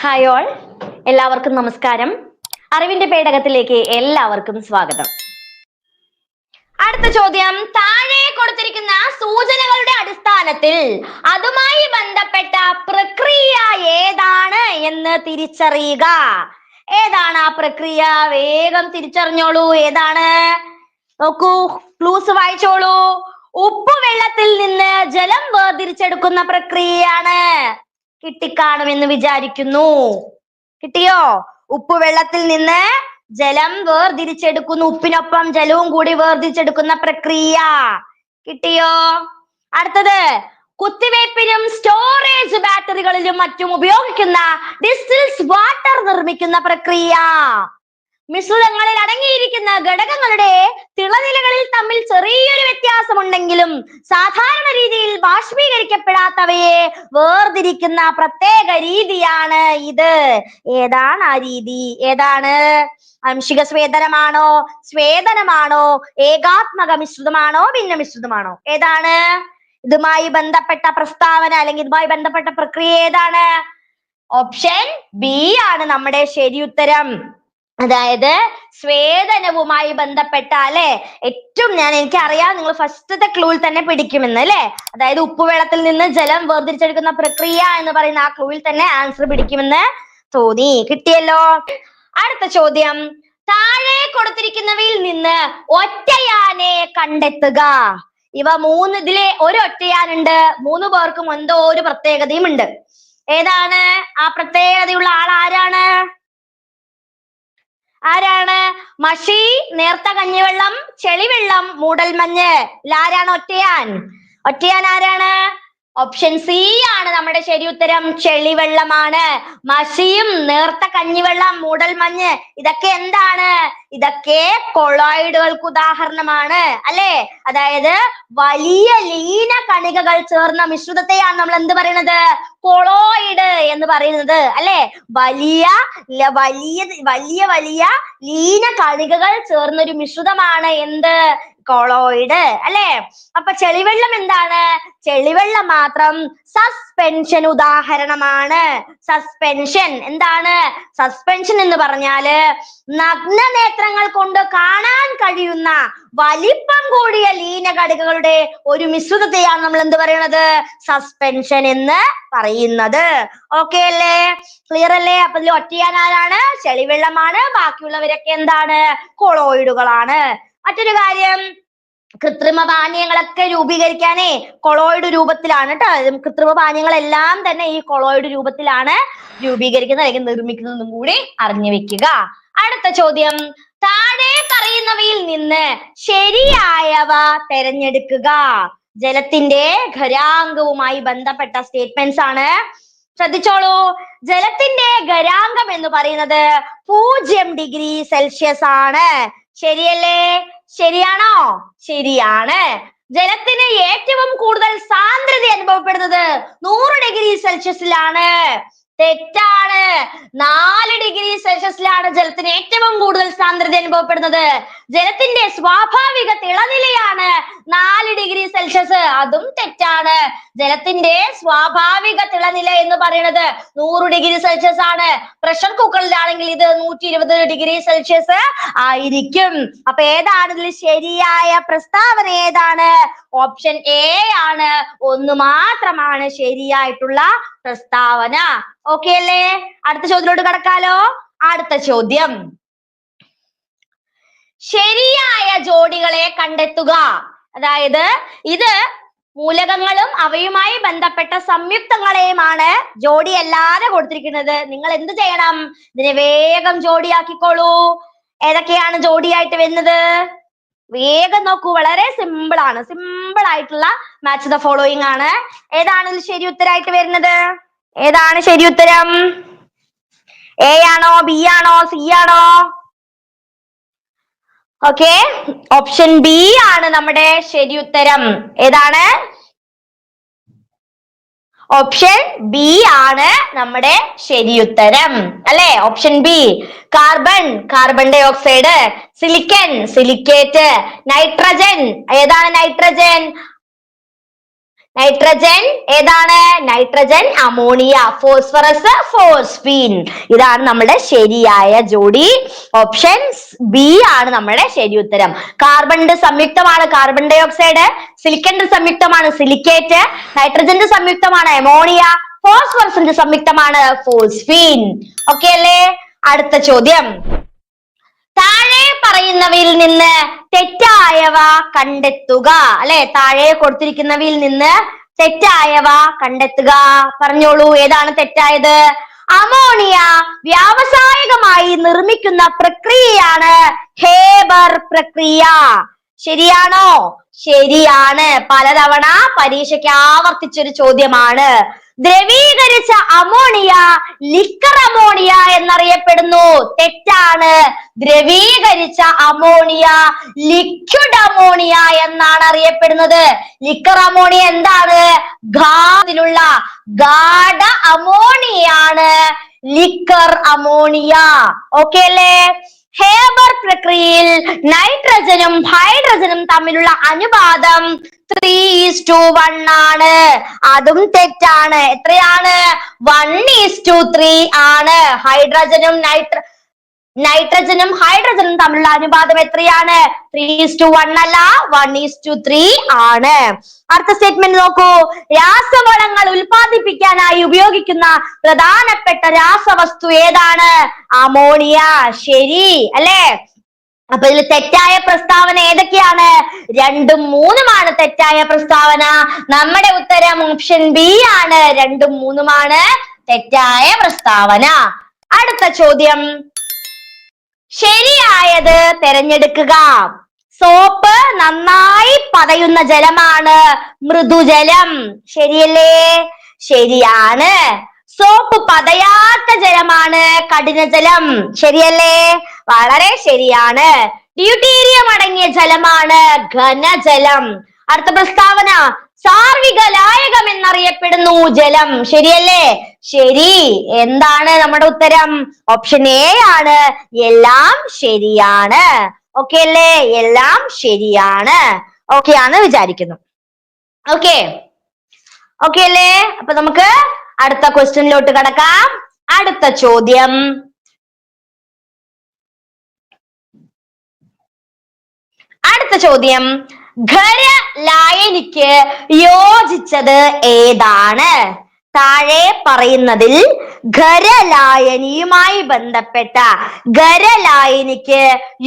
Hi all, എല്ലാവർക്കും നമസ്കാരം. അറിവിന്റെ പേടകത്തിലേക്ക് എല്ലാവർക്കും സ്വാഗതം. അടുത്ത ചോദ്യം, താഴെ കൊടുത്തിരിക്കുന്ന സൂചനകളുടെ അടിസ്ഥാനത്തിൽ അതുമായി ബന്ധപ്പെട്ട പ്രക്രിയ ഏതാണ് എന്ന് തിരിച്ചറിയുക. ഏതാണ് ആ പ്രക്രിയ? വേഗം തിരിച്ചറിഞ്ഞോളൂ. ഏതാണ്? നോക്കൂ, ക്ലൂസ് വായിച്ചോളൂ. ഉപ്പ് വെള്ളത്തിൽ നിന്ന് ജലം വേർതിരിച്ചെടുക്കുന്ന പ്രക്രിയയാണ്. കിട്ടിക്കാണുമെന്ന് വിചാരിക്കുന്നു. കിട്ടിയോ? ഉപ്പ് വെള്ളത്തിൽ നിന്ന് ജലം വേർതിരിച്ചെടുക്കുന്നു. ഉപ്പിനൊപ്പം ജലവും കൂടി വേർതിരിച്ചെടുക്കുന്ന പ്രക്രിയ. കിട്ടിയോ? അടുത്തത്, കുത്തിവയ്പ്പിനും സ്റ്റോറേജ് ബാറ്ററികളിലും മറ്റും ഉപയോഗിക്കുന്ന ഡിസ്റ്റിൽസ് വാട്ടർ നിർമ്മിക്കുന്ന പ്രക്രിയ. മിശ്രിതങ്ങളിൽ അടങ്ങിയിരിക്കുന്ന ഘടകങ്ങളുടെ തിളനിലകളിൽ തമ്മിൽ ചെറിയൊരു വ്യത്യാസമുണ്ടെങ്കിലും സാധാരണ രീതിയിൽ ബാഷ്പീകരിക്കപ്പെടാത്തവയെ വേർതിരിക്കുന്ന പ്രത്യേക രീതിയാണ് ഇത്. ഏതാണ് ആ രീതി? ഏതാണ്? ആംശിക സ്വേദനമാണോ, സ്വേദനമാണോ, ഏകാത്മക മിശ്രിതമാണോ, ഭിന്ന മിശ്രിതമാണോ? ഏതാണ്? ഇതുമായി ബന്ധപ്പെട്ട പ്രസ്താവന അല്ലെങ്കിൽ ഇതുമായി ബന്ധപ്പെട്ട പ്രക്രിയ ഏതാണ്? ഓപ്ഷൻ ബി ആണ് നമ്മുടെ ശരി ഉത്തരം. അതായത് സ്വേദനവുമായി ബന്ധപ്പെട്ട അല്ലെ ഏറ്റവും എനിക്കറിയാം നിങ്ങൾ ഫസ്റ്റത്തെ ക്ലൂവിൽ തന്നെ പിടിക്കുമെന്ന് അല്ലെ. അതായത് ഉപ്പുവെള്ളത്തിൽ നിന്ന് ജലം വേർതിരിച്ചെടുക്കുന്ന പ്രക്രിയ എന്ന് പറയുന്ന ആ ക്ലൂവിൽ തന്നെ ആൻസർ പിടിക്കുമെന്ന് തോന്നി. കിട്ടിയല്ലോ. അടുത്ത ചോദ്യം, താഴെ കൊടുത്തിരിക്കുന്നവയിൽ നിന്ന് ഒറ്റയാനെ കണ്ടെത്തുക. ഇവ ഇതിലെ ഒരു ഒറ്റയാനുണ്ട്. 3 പേർക്കും എന്തോ ഒരു പ്രത്യേകതയും ഉണ്ട്. ഏതാണ് ആ പ്രത്യേകതയുള്ള ആൾ? ആരാണ്? മഷി, നേർത്ത കഞ്ഞിവെള്ളം, ചെളിവെള്ളം, മൂടൽമഞ്ഞ്. ആരാണ് ഒറ്റയാൻ? ഒറ്റയാൻ ആരാണ്? ഓപ്ഷൻ സി ആണ് നമ്മുടെ ശരി ഉത്തരം. ചെളിവെള്ളമാണ്. മഷിയും നേർത്ത കഞ്ഞിവെള്ളം, മൂടൽമഞ്ഞ് ഇതൊക്കെ എന്താണ്? ഇതൊക്കെ കൊളോയിഡുകൾക്ക് ഉദാഹരണമാണ് അല്ലെ. അതായത് വലിയ ലീന കണികകൾ ചേർന്ന മിശ്രിതത്തെയാണ് നമ്മൾ എന്ത് പറയുന്നത്? കൊളോയിഡ് എന്ന് പറയുന്നത് അല്ലെ. വലിയ വലിയ ലീന കണികകൾ ചേർന്നൊരു മിശ്രിതമാണ് എന്ത്? കൊളോയിഡ് അല്ലെ. അപ്പൊ ചെളിവെള്ളം എന്താണ്? ചെളിവെള്ളം മാത്രം സസ്പെൻഷൻ ഉദാഹരണമാണ്. സസ്പെൻഷൻ എന്താണ്? സസ്പെൻഷൻ എന്ന് പറഞ്ഞാല് നഗ്ന നേത്രങ്ങൾ കൊണ്ട് കാണാൻ കഴിയുന്ന വലിപ്പം കൂടിയ ലീനഘടികകളുടെ ഒരു മിശ്രിതത്തെയാണ് നമ്മൾ എന്ത് പറയുന്നത്? സസ്പെൻഷൻ എന്ന് പറയുന്നത്. ഓക്കെ അല്ലേ? ക്ലിയർ അല്ലേ? അപ്പൊ ഇതിൽ ഒറ്റയാൻ ആരാണ്? ചെളിവെള്ളമാണ്. ബാക്കിയുള്ളവരൊക്കെ എന്താണ്? കൊളോയിഡുകളാണ്. മറ്റൊരു കാര്യം, കൃത്രിമ പാനീയങ്ങളൊക്കെ രൂപീകരിക്കാനേ കൊളോയിഡ് രൂപത്തിലാണ് കേട്ടോ. കൃത്രിമ പാനീയങ്ങളെല്ലാം തന്നെ ഈ കൊളോയിഡ് രൂപത്തിലാണ് രൂപീകരിക്കുന്നത് അല്ലെങ്കിൽ നിർമ്മിക്കുന്നതും കൂടി അറിഞ്ഞു വെക്കുക. അടുത്ത ചോദ്യം, താഴെ പറയുന്നവയിൽ നിന്ന് ശരിയായവ തെരഞ്ഞെടുക്കുക. ജലത്തിന്റെ ഖരാങ്കവുമായി ബന്ധപ്പെട്ട സ്റ്റേറ്റ്മെന്റ്സ് ആണ്. ശ്രദ്ധിച്ചോളൂ. ജലത്തിന്റെ ഖരാങ്കം എന്ന് പറയുന്നത് 0 ഡിഗ്രി സെൽഷ്യസ് ആണ്. ശരിയല്ലേ? ശരിയാണോ? ശരിയാണ്. ജലത്തിന് ഏറ്റവും കൂടുതൽ സാന്ദ്രത അനുഭവപ്പെടുന്നത് 100 ഡിഗ്രി സെൽഷ്യസിലാണ്. തെറ്റാണ്. 4 ഡിഗ്രി സെൽഷ്യസിലാണ് ജലത്തിന് ഏറ്റവും കൂടുതൽ സാന്ദ്രത അനുഭവപ്പെടുന്നത്. ജലത്തിന്റെ സ്വാഭാവിക തിളനിലയാണ് 4 ഡിഗ്രി സെൽഷ്യസ്. അതും തെറ്റാണ്. ജലത്തിന്റെ സ്വാഭാവിക തിളനില എന്ന് പറയുന്നത് 100 ഡിഗ്രി സെൽഷ്യസ് ആണ്. പ്രഷർ കുക്കറിലാണെങ്കിൽ ഇത് 120 ഡിഗ്രി സെൽഷ്യസ് ആയിരിക്കും. അപ്പൊ ഏതാണ് ഇതിൽ ശരിയായ പ്രസ്താവന? ഏതാണ്? ഓപ്ഷൻ എ ആണ്. 1 മാത്രമാണ് ശരിയായിട്ടുള്ള പ്രസ്താവന. ഓക്കെ അല്ലേ? അടുത്ത ചോദ്യത്തിലോട്ട് കടക്കാലോ. അടുത്ത ചോദ്യം, ശരിയായ ജോഡികളെ കണ്ടെത്തുക. അതായത് ഇത് മൂലകങ്ങളും അവയുമായി ബന്ധപ്പെട്ട സംയുക്തങ്ങളെയുമാണ് ജോഡി അല്ലാതെ കൊടുത്തിരിക്കുന്നത്. നിങ്ങൾ എന്ത് ചെയ്യണം? ഇതിനെ വേഗം ജോഡിയാക്കിക്കോളൂ. ഏതൊക്കെയാണ് ജോഡിയായിട്ട് വരുന്നത്? വേഗം നോക്കൂ. വളരെ സിമ്പിൾ ആണ്. സിമ്പിൾ ആയിട്ടുള്ള മാച്ച് ദ ഫോളോയിങ് ആണ്. ഏതാണ് ഇതിൽ ശരി ഉത്തരമായിട്ട് വരുന്നത്? ഏതാണ് ശരി ഉത്തരം? എ ആണോ, ബി ആണോ, സി ആണോ? ഓക്കെ, ഓപ്ഷൻ ബി ആണ് നമ്മുടെ ശരി ഉത്തരം. ഏതാണ്? ഓപ്ഷൻ ബി ആണ് നമ്മുടെ ശരി ഉത്തരം അല്ലെ. Option B. Carbon dioxide, silicon, silicate, nitrogen. ഏതാണ് നൈട്രജൻ? നൈട്രജൻ ഏതാണ്? Nitrogen ammonia. Phosphorus phosphine. ഇതാണ് നമ്മുടെ ശരിയായ ജോഡി. ഓപ്ഷൻ ബി ആണ് നമ്മുടെ ശരി ഉത്തരം. കാർബണിന്റെ സംയുക്തമാണ് കാർബൺ ഡൈ ഓക്സൈഡ്, സിലിക്കന്റെ സംയുക്തമാണ് സിലിക്കേറ്റ്, നൈട്രജന്റെ സംയുക്തമാണ് അമോണിയ, ഫോസ്ഫറസിന്റെ സംയുക്തമാണ് ഫോസ്ഫീൻ. ഓക്കെ അല്ലേ? അടുത്ത ചോദ്യം, താഴെ പറയുന്നവയിൽ നിന്ന് തെറ്റായവ കണ്ടെത്തുക. അല്ലെ, താഴെ കൊടുത്തിരിക്കുന്നവയിൽ നിന്ന് തെറ്റായവ കണ്ടെത്തുക. പറഞ്ഞോളൂ, ഏതാണ് തെറ്റായത്? അമോണിയ വ്യാവസായികമായി നിർമ്മിക്കുന്ന പ്രക്രിയയാണ് ഹേബർ പ്രക്രിയ. ശരിയാണോ? ശരിയാണ്. പലതവണ പരീക്ഷയ്ക്ക് ആവർത്തിച്ചൊരു ചോദ്യമാണ്. ദ്രവീകരിച്ച അമോണിയ ലിക്കർ അമോണിയ എന്നറിയപ്പെടുന്നു. തെറ്റാണ്. ദ്രവീകരിച്ച അമോണിയ ലിക്വിഡ് അമോണിയ എന്നാണ് അറിയപ്പെടുന്നത്. ലിക്കർ അമോണിയ എന്താണ്? ഗാഢത്തിലുള്ള ഗാഢ അമോണിയാണ് ലിക്കർ അമോണിയ. ഓക്കെ അല്ലേ? ഹേബർ പ്രക്രിയയിൽ നൈട്രജനും ഹൈഡ്രജനും തമ്മിലുള്ള അനുപാതം 3:1 ആണ്. അതും തെറ്റാണ്. എത്രയാണ്? 1:3 ആണ്. നൈട്രജനും ഹൈഡ്രജനും തമ്മിലുള്ള അനുപാതം എത്രയാണ്? 3:1 അല്ല, 1:3 ആണ്. അടുത്ത സ്റ്റേറ്റ്മെന്റ് നോക്കൂ. രാസവളങ്ങൾ ഉൽപ്പാദിപ്പിക്കാനായി ഉപയോഗിക്കുന്ന പ്രധാനപ്പെട്ട രാസവസ്തു ഏതാണ്? അമോണിയ. ശരി അല്ലേ? അപ്പൊ ഇതിൽ തെറ്റായ പ്രസ്താവന ഏതൊക്കെയാണ്? 2ഉം 3ഉമാണ് തെറ്റായ പ്രസ്താവന. നമ്മുടെ ഉത്തരം ഓപ്ഷൻ ബി ആണ്. 2ഉം 3ഉമാണ് തെറ്റായ പ്രസ്താവന. അടുത്ത ചോദ്യം, ശരിയായത് തിരഞ്ഞെടുക്കുക. സോപ്പ് നന്നായി പതയുന്ന ജലമാണ് മൃദുജലം. ശരിയല്ലേ? ശരിയാണ്. സോപ്പ് പതയാത്ത ജലമാണ് കഠിനജലം. ശരിയല്ലേ? വളരെ ശരിയാണ്. ഡ്യൂട്ടീരിയം അടങ്ങിയ ജലമാണ് ഘനജലം. അടുത്ത പ്രസ്താവന, സാർവിക ലായകം എന്നറിയപ്പെടുന്നു ജലം. ശരിയല്ലേ? ശരി. എന്താണ് നമ്മുടെ ഉത്തരം? ഓപ്ഷൻ എ ആണ്. എല്ലാം ശരിയാണ്. ഓക്കെ അല്ലേ? എല്ലാം ശരിയാണ്. ഓക്കെ ആണ് വിചാരിക്കുന്നു. ഓക്കെ ഓക്കെ അല്ലേ? അപ്പൊ നമുക്ക് അടുത്ത ക്വസ്റ്റ്യനിലോട്ട് കടക്കാം. അടുത്ത ചോദ്യം, ഖരലായനിക്ക് യോജിച്ചത് ഏതാണ്? താഴെ പറയുന്നതിൽ ഖരലായനിയുമായി ബന്ധപ്പെട്ട ഖരലായനിക്ക്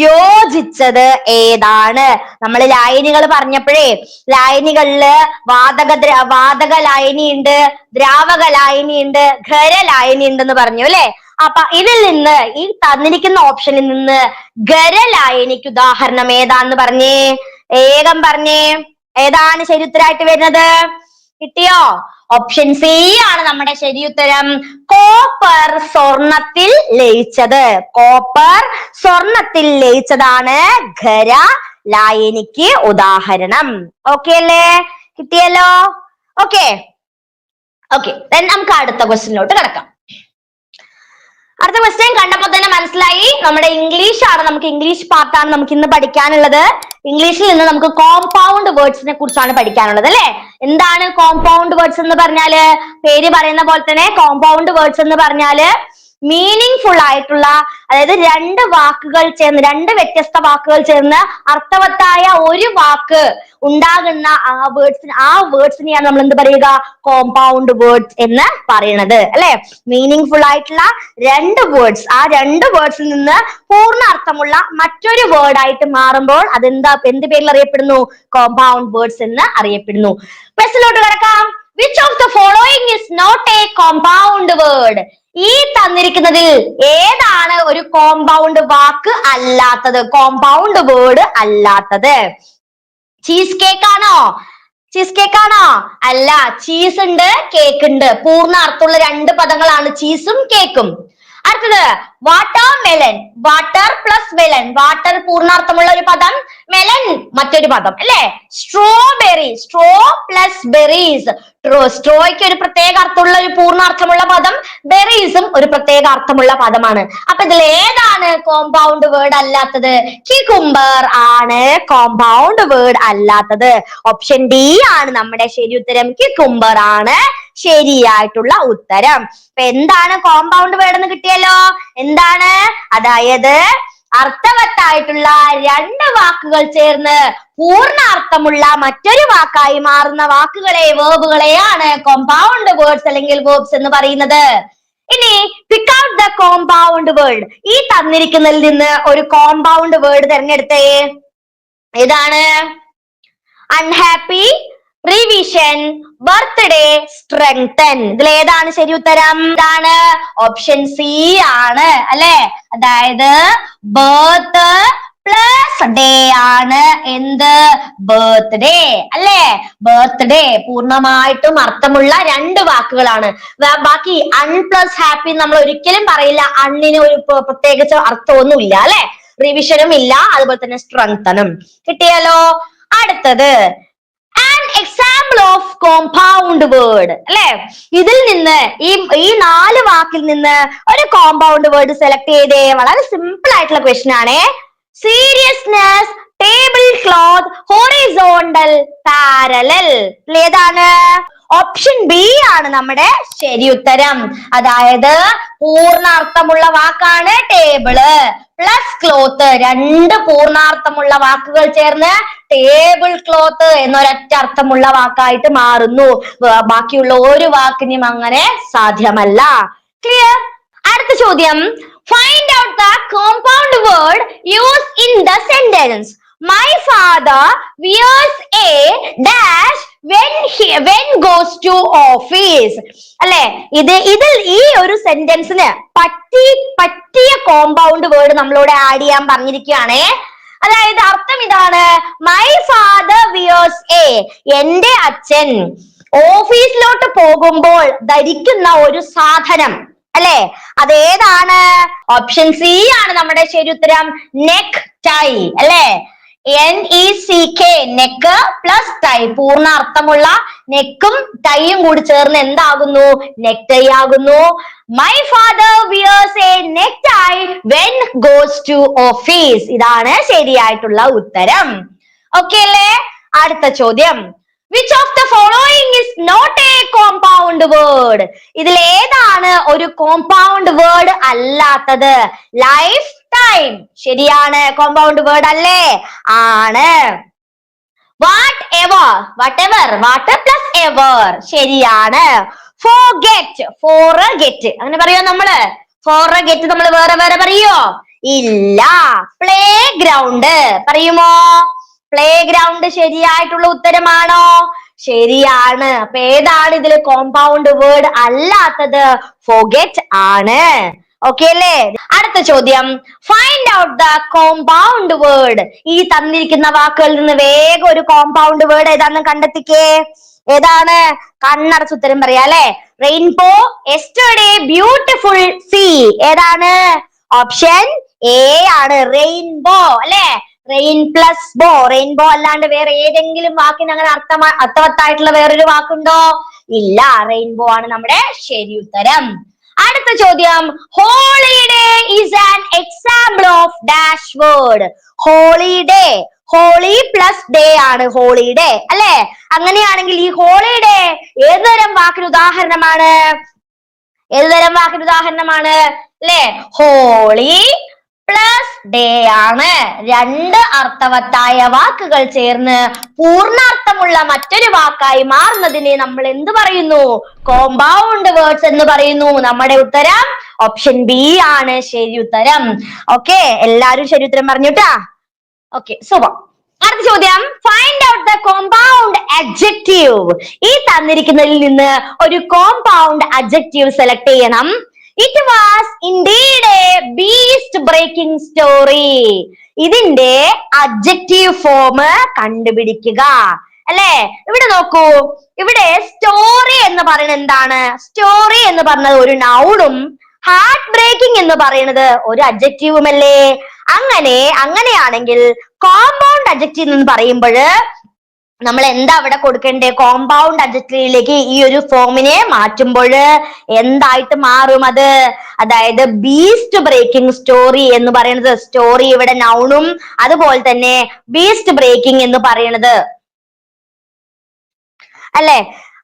യോജിച്ചത് ഏതാണ്? നമ്മൾ ലായനികൾ പറഞ്ഞപ്പോഴേ ലായനികളില് വാതക ലായനി ഉണ്ട്, ദ്രാവക ലായനി ഉണ്ട്, ഖരലായനി ഉണ്ടെന്ന് പറഞ്ഞു അല്ലെ? അപ്പൊ ഇതിൽ നിന്ന്, ഈ തന്നിരിക്കുന്ന ഓപ്ഷനിൽ നിന്ന് ഖരലായനിക്ക് ഉദാഹരണം ഏതാന്ന് പറഞ്ഞേ? വേഗം പറഞ്ഞേ. ഏതാണ് ശരി ഉത്തരമായിട്ട് വരുന്നത്? കിട്ടിയോ? ഓപ്ഷൻ സി ആണ് നമ്മുടെ ശരി ഉത്തരം. കോപ്പർ സ്വർണത്തിൽ ലയിച്ചത്. കോപ്പർ സ്വർണത്തിൽ ലയിച്ചതാണ് ഖര ലായനിക്ക് ഉദാഹരണം. ഓക്കെ അല്ലേ? കിട്ടിയല്ലോ? Okay okay. നമുക്ക് അടുത്ത ക്വസ്റ്റ്യനിലോട്ട് കിടക്കാം. അടുത്ത ക്വസ്റ്റ്യൻ കണ്ടപ്പോൾ തന്നെ മനസ്സിലായി, നമ്മുടെ ഇംഗ്ലീഷ് ആണ്. നമുക്ക് ഇംഗ്ലീഷ് പാർട്ടാണ് നമുക്ക് ഇന്ന് പഠിക്കാനുള്ളത്. ഇംഗ്ലീഷിൽ നിന്ന് നമുക്ക് കോമ്പൗണ്ട് വേർഡ്സിനെ കുറിച്ചാണ് പഠിക്കാനുള്ളത് അല്ലെ? എന്താണ് കോമ്പൗണ്ട് വേർഡ്സ് എന്ന് പറഞ്ഞാല്? പേര് പറയുന്ന പോലെ തന്നെ കോമ്പൗണ്ട് വേർഡ്സ് എന്ന് പറഞ്ഞാല് മീനിങ് ഫുൾ ആയിട്ടുള്ള, അതായത് രണ്ട് വാക്കുകൾ ചേർന്ന്, രണ്ട് വ്യത്യസ്ത വാക്കുകൾ ചേർന്ന് അർത്ഥവത്തായ ഒരു വാക്ക് ഉണ്ടാകുന്ന ആ വേർഡ്സിനെയാണ് നമ്മൾ എന്ത് പറയുക? കോമ്പൗണ്ട് വേർഡ്സ് എന്ന് പറയുന്നത് അല്ലെ? മീനിങ് ഫുൾ ആയിട്ടുള്ള രണ്ട് വേർഡ്സ്, ആ രണ്ട് വേർഡ്സിൽ നിന്ന് പൂർണ്ണ അർത്ഥമുള്ള മറ്റൊരു വേർഡ് ആയിട്ട് മാറുമ്പോൾ എന്ത് പേരിൽ അറിയപ്പെടുന്നു? കോമ്പൗണ്ട് വേർഡ്സ് എന്ന് അറിയപ്പെടുന്നു. ക്വസ്റ്റ്യനിലോട്ട് കിടക്കാം. Which of the following is not a compound word? ഈ തന്നിരിക്കുന്നതിൽ ഏതാണ് ഒരു കോമ്പൗണ്ട് വാക്ക് അല്ലാത്തത്, കോമ്പൗണ്ട് വേർഡ് അല്ലാത്തത്? ചീസ് കേക്ക് ആണോ? ചീസ് കേക്ക് ആണോ? അല്ല. ചീസ് ഉണ്ട്, കേക്ക് ഉണ്ട്. പൂർണ്ണ അർത്ഥമുള്ള രണ്ട് പദങ്ങളാണ് ചീസും കേക്കും. അടുത്തത് water melon. Water plus melon. Water പൂർണ്ണാർത്ഥമുള്ള ഒരു പദം, മെലൻ മറ്റൊരു പദം അല്ലെ? സ്ട്രോബെറി. Straw plus berries. സ്ട്രോയ്ക്ക് ഒരു പ്രത്യേക അർത്ഥമുള്ള ഒരു പൂർണ്ണാർത്ഥമുള്ള പദം, ബെറി ഓഫീസും ഒരു പ്രത്യേക അർത്ഥമുള്ള പദമാണ്. അപ്പൊ ഇതിൽ ഏതാണ് കോമ്പൗണ്ട് വേർഡ് അല്ലാത്തത്? ക്യുക്കുംബർ ആണ് കോമ്പൗണ്ട് വേർഡ് അല്ലാത്തത്. ഓപ്ഷൻ ഡി ആണ് നമ്മുടെ ശരി ഉത്തരം. ക്യുക്കുംബർ ആണ് ശരിയായിട്ടുള്ള ഉത്തരം. അപ്പൊ എന്താണ് കോമ്പൗണ്ട് വേർഡ് എന്ന് കിട്ടിയല്ലോ? എന്താണ്? അതായത് അർത്ഥവത്തായിട്ടുള്ള രണ്ട് വാക്കുകൾ ചേർന്ന് പൂർണ്ണാർത്ഥമുള്ള മറ്റൊരു വാക്കായി മാറുന്ന വാക്കുകളെ വേർബുകളെയാണ് കോമ്പൗണ്ട് വേർഡ്സ് അല്ലെങ്കിൽ വേർബ്സ് എന്ന് പറയുന്നത്. ഇനി pick out the compound word. ഈ തന്നിരിക്കുന്നതിൽ നിന്ന് ഒരു കോമ്പൗണ്ട് വേർഡ് തിരഞ്ഞെടുത്തേ. ഏതാണ്? Unhappy, revision, birthday, strengthen. ഇതിൽ ഏതാണ് ശരി ഉത്തരം? ഇതാണ് ഓപ്ഷൻ സി ആണ് അല്ലെ. അതായത് ബർത്ത് പ്ലസ് ഡേ ആണ് എന്ത്? ബർത്ത്ഡേ അല്ലെ. ബർത്ത്ഡേ പൂർണ്ണമായിട്ടും അർത്ഥമുള്ള രണ്ട് വാക്കുകളാണ്. ബാക്കി അൺ പ്ലസ് ഹാപ്പി നമ്മൾ ഒരിക്കലും പറയില്ല. അണ്ണിന് ഒരു പ്രത്യേകിച്ച് അർത്ഥമൊന്നും ഇല്ല അല്ലെ. റിവിഷനും ഇല്ല, അതുപോലെ തന്നെ സ്ട്രെങ്തനും. കിട്ടിയാലോ? അടുത്തത് എക്സാമ്പിൾ ഓഫ് കോമ്പൗണ്ട് വേർഡ് അല്ലെ. ഇതിൽ നിന്ന് ഈ നാല് വാക്കിൽ നിന്ന് ഒരു കോമ്പൗണ്ട് വേർഡ് സെലക്ട് ചെയ്തേ. വളരെ സിമ്പിൾ ആയിട്ടുള്ള ക്വസ്റ്റ്യൻ ആണേ. Seriousness, table cloth, horizontal, parallel. ഏതാണ്? ഓപ്ഷൻ ബി ആണ് നമ്മുടെ ശരി ഉത്തരം. അതായത് പൂർണ്ണാർത്ഥമുള്ള വാക്കാണ് ടേബിള് പ്ലസ് ക്ലോത്ത്. രണ്ട് പൂർണ്ണാർത്ഥമുള്ള വാക്കുകൾ ചേർന്ന് ടേബിൾ ക്ലോത്ത് എന്നൊരൊറ്റ അർത്ഥമുള്ള വാക്കായിട്ട് മാറുന്നു. ബാക്കിയുള്ള ഒരു വാക്കിനും അങ്ങനെ സാധ്യമല്ല. ക്ലിയർ? അടുത്ത ചോദ്യം. Find out the compound word use in the sentence. My father wears a dash when goes to office. അല്ലെ. ഇതിൽ ഈ ഒരു സെന്റൻസിന് പറ്റിയ കോമ്പൗണ്ട് വേർഡ് നമ്മളോട് ആഡ് ചെയ്യാൻ പറഞ്ഞിരിക്കുകയാണേ. അതായത് അർത്ഥം ഇതാണ്. മൈ ഫാദർ വിയേഴ്സ് എ, എന്റെ അച്ഛൻ ഓഫീസിലോട്ട് പോകുമ്പോൾ ധരിക്കുന്ന ഒരു സാധനം അല്ലെ. അതേതാണ്? ഓപ്ഷൻ സി ആണ് നമ്മുടെ ശരി ഉത്തരം. നെക്ക് ടൈ അല്ലെ. NECK, neck plus tie. പൂർണ്ണ അർത്ഥമുള്ള നെക്കും ടൈയും കൂടി ചേർന്ന് എന്താകുന്നു? നെക്ക് ടൈ ആകുന്നു. My father wears a neck tie when goes to office. ഇതാണ് ശരിയായിട്ടുള്ള ഉത്തരം. ഓക്കെ അല്ലേ? അടുത്ത ചോദ്യം. Which of the following is not a compound word? ഇതിൽ ഏതാണ് ഒരു കോമ്പൗണ്ട് വേർഡ് അല്ലാത്തത്? ലൈഫ് ടൈം ശരിയാണ്. കോമ്പൗണ്ട് വേർഡ് അല്ലേ? ആണ്. വാട്ട് എവർ പ്ലസ് എവർ ശരിയാണ്. ഫോർഗെറ്റ് അങ്ങനെ പറയോ നമ്മള്? ഫോർഗെറ്റ് നമ്മൾ വേറെ പറയോ? ഇല്ല. പ്ലേ ഗ്രൗണ്ട് പറയുമോ? പ്ലേ ഗ്രൗണ്ട് ശരിയായിട്ടുള്ള ഉത്തരമാണോ? ശരിയാണ്. അപ്പൊ ഏതാണ് ഇതിൽ കോമ്പൗണ്ട് വേർഡ് അല്ലാത്തത്? ഫോർഗെറ്റ് ആണ്. ഓക്കെ അല്ലേ? അടുത്ത ചോദ്യം. Find out the compound word. ഈ തന്നിരിക്കുന്ന വാക്കുകളിൽ നിന്ന് വേഗം ഒരു കോമ്പൗണ്ട് വേർഡ് ഏതാണെന്ന് കണ്ടെത്തിക്കേ. ഏതാണ്? കണ്ണടച്ച് ഉത്തരം പറയാ അല്ലെ. Rainbow, yesterday, beautiful, sea. ഏതാണ്? ഓപ്ഷൻ എ ആണ്. റെയിൻബോ അല്ലെ. Rain plus bow. റെയിൻബോ അല്ലാണ്ട് വേറെ ഏതെങ്കിലും വാക്കിന് അങ്ങനെ അർത്ഥവത്തായിട്ടുള്ള വേറൊരു വാക്കുണ്ടോ? ഇല്ല. റെയിൻബോ ആണ് നമ്മുടെ ശരി ഉത്തരം. അടുത്ത ചോദ്യം. Holiday is an example of dash word. Holiday, holy plus day ആണ് ഹോളിഡേ അല്ലെ. അങ്ങനെയാണെങ്കിൽ ഈ ഹോളിഡേ ഏതുതരം വാക്കിന് ഉദാഹരണമാണ്? അല്ലെ. ഹോളി പ്ലസ് ഡേ ആണ്. രണ്ട് അർത്ഥവത്തായ വാക്കുകൾ ചേർന്ന് പൂർണ്ണാർത്ഥമുള്ള മറ്റൊരു വാക്കായി മാറുന്നതിനെ നമ്മൾ എന്ത് പറയുന്നു? കോമ്പൗണ്ട് വേർഡ്സ് എന്ന് പറയുന്നു. നമ്മുടെ ഉത്തരം ഓപ്ഷൻ ബി ആണ് ശരി ഉത്തരം. ഓക്കെ, എല്ലാരും ശരി ഉത്തരം പറഞ്ഞുട്ടാ. Okay, super. അടുത്ത ചോദ്യം. Find out the compound adjective. ഈ തന്നിരിക്കുന്നതിൽ നിന്ന് ഒരു കോമ്പൗണ്ട് അഡ്ജക്റ്റീവ് സെലക്ട് ചെയ്യണം. It was indeed a beast breaking story. ഇതിന്റെ അഡ്ജക്റ്റീവ് ഫോം കണ്ടുപിടിക്കുക അല്ലെ. ഇവിടെ നോക്കൂ. ഇവിടെ സ്റ്റോറി എന്ന് പറയുന്നത് എന്താണ്? സ്റ്റോറി എന്ന് പറഞ്ഞത് ഒരു നൗണും ഹാർട്ട് ബ്രേക്കിംഗ് എന്ന് പറയുന്നത് ഒരു അഡ്ജക്റ്റീവും അല്ലേ. അങ്ങനെയാണെങ്കിൽ കോമ്പൗണ്ട് അഡ്ജക്റ്റീവ് എന്ന് പറയുമ്പോൾ നമ്മൾ എന്താ അവിടെ കൊടുക്കേണ്ടേ? കോമ്പൗണ്ട് അഡ്ജക്റ്റീവിലേക്ക് ഈ ഒരു ഫോമിനെ മാറ്റുമ്പോൾ എന്തായിട്ട് മാറും അത്? അതായത് ബീസ്റ്റ് ബ്രേക്കിംഗ് സ്റ്റോറി എന്ന് പറയുന്നത്, സ്റ്റോറി ഇവിടെ നൗണും അതുപോലെ തന്നെ ബീസ്റ്റ് ബ്രേക്കിംഗ് എന്ന് പറയുന്നത് അല്ലെ?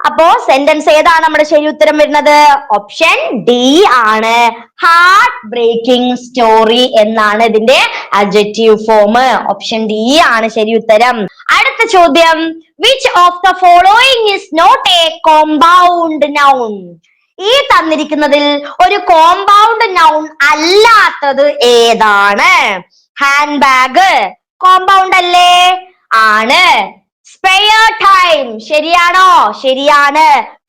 അപ്പോ സെന്റൻസ് ഏതാണ് നമ്മുടെ ശരി ഉത്തരം വരുന്നത്? ഓപ്ഷൻ ഡി ആണ്. ഹാർട്ട് ബ്രേക്കിംഗ് സ്റ്റോറി എന്നാണ് ഇതിന്റെ അഡ്ജക്റ്റീവ് ഫോം. ഓപ്ഷൻ ഡി ആണ് ശരി ഉത്തരം. അടുത്ത ചോദ്യം, which of the following is not a compound noun? ഈ തന്നിരിക്കുന്നതിൽ ഒരു കോമ്പൗണ്ട് നൗൺ അല്ലാത്തത് ഏതാണ്? ഹാൻഡ് ബാഗ് കോമ്പൗണ്ട് അല്ലേ? ആണ്. സ്പെയർ ടൈം ശരിയാണോ? ശരിയാണ്.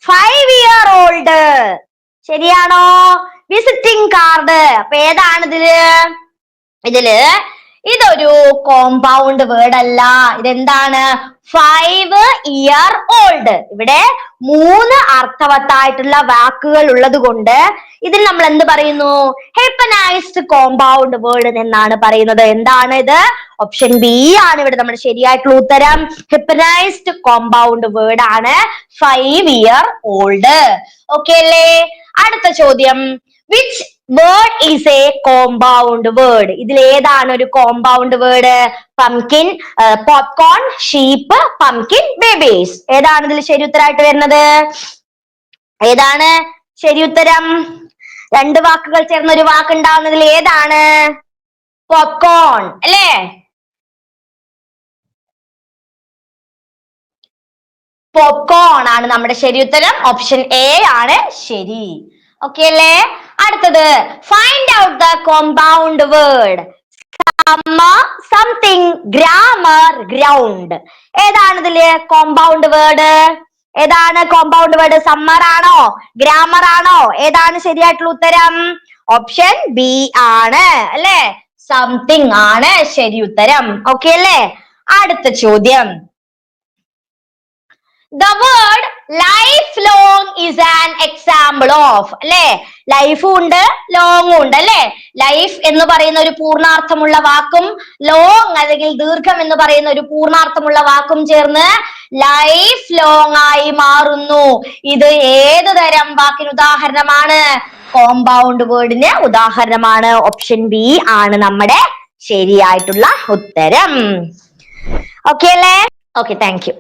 5-year-old ശരിയാണോ? വിസിറ്റിംഗ് കാർഡ് അപ്പൊ ഏതാണ് ഇതില്? ഇതൊരു കോമ്പൗണ്ട് വേർഡ് അല്ല. ഇതെന്താണ്? 5-year-old. ഇവിടെ 3 അർത്ഥവത്തായിട്ടുള്ള വാക്കുകൾ ഉള്ളത് കൊണ്ട് ഇതിൽ നമ്മൾ എന്ത് പറയുന്നു? ഹെപ്പനൈസ്ഡ് കോമ്പൗണ്ട് വേർഡ് എന്നാണ് പറയുന്നത്. എന്താണ് ഇത്? ഓപ്ഷൻ ബി ആണ് ഇവിടെ നമ്മുടെ ശരിയായിട്ടുള്ള ഉത്തരം. ഹെപ്പനൈസ്ഡ് കോമ്പൗണ്ട് വേർഡ് ആണ് 5-year-old. ഓക്കെ അല്ലേ? അടുത്ത ചോദ്യം, which word is A compound word? ഇതിൽ ഏതാണ് ഒരു compound word? Pumpkin, popcorn, sheep, pumpkin, babies. ഏതാണ് ഇതിൽ ശരി ഉത്തരമായിട്ട് വരുന്നത്? ഏതാണ് ശരി ഉത്തരം? 2 വാക്കുകൾ ചേർന്ന ഒരു വാക്ക് ഉണ്ടാവുന്നതിൽ ഏതാണ്? പോപ്കോൺ അല്ലേ? പോപ്കോൺ ആണ് നമ്മുടെ ശരി ഉത്തരം. ഓപ്ഷൻ എ ആണ് ശരി. ഓക്കെ അല്ലേ? അടുത്തത്, find out the compound word. Something, grammar, ground. ഏതാണ് ഇതില് കോമ്പൗണ്ട് വേർഡ്? ഏതാണ് കോമ്പൗണ്ട് വേർഡ്? സമ്മർ ആണോ? ഗ്രാമർ ആണോ? ഏതാണ് ശരിയായിട്ടുള്ള ഉത്തരം? ഓപ്ഷൻ ബി ആണ് അല്ലേ? സംതിങ് ആണ് ശരി ഉത്തരം. ഓക്കെ അല്ലേ? അടുത്ത ചോദ്യം, the word lifelong is an example of അല്ലെ? ലൈഫും ഉണ്ട് ലോങ്ങും ഉണ്ട് അല്ലെ? ലൈഫ് എന്ന് പറയുന്ന ഒരു പൂർണ്ണാർത്ഥമുള്ള വാക്കും ലോങ് അല്ലെങ്കിൽ ദീർഘം എന്ന് പറയുന്ന ഒരു പൂർണ്ണാർത്ഥമുള്ള വാക്കും ചേർന്ന് ലൈഫ് ലോങ് ആയി മാറുന്നു. ഇത് ഏത് തരം വാക്കിന് ഉദാഹരണമാണ്? കോമ്പൗണ്ട് വേർഡിന് ഉദാഹരണമാണ്. ഓപ്ഷൻ ബി ആണ് നമ്മുടെ ശരിയായിട്ടുള്ള ഉത്തരം. ഓക്കെ അല്ലേ? Okay, thank you.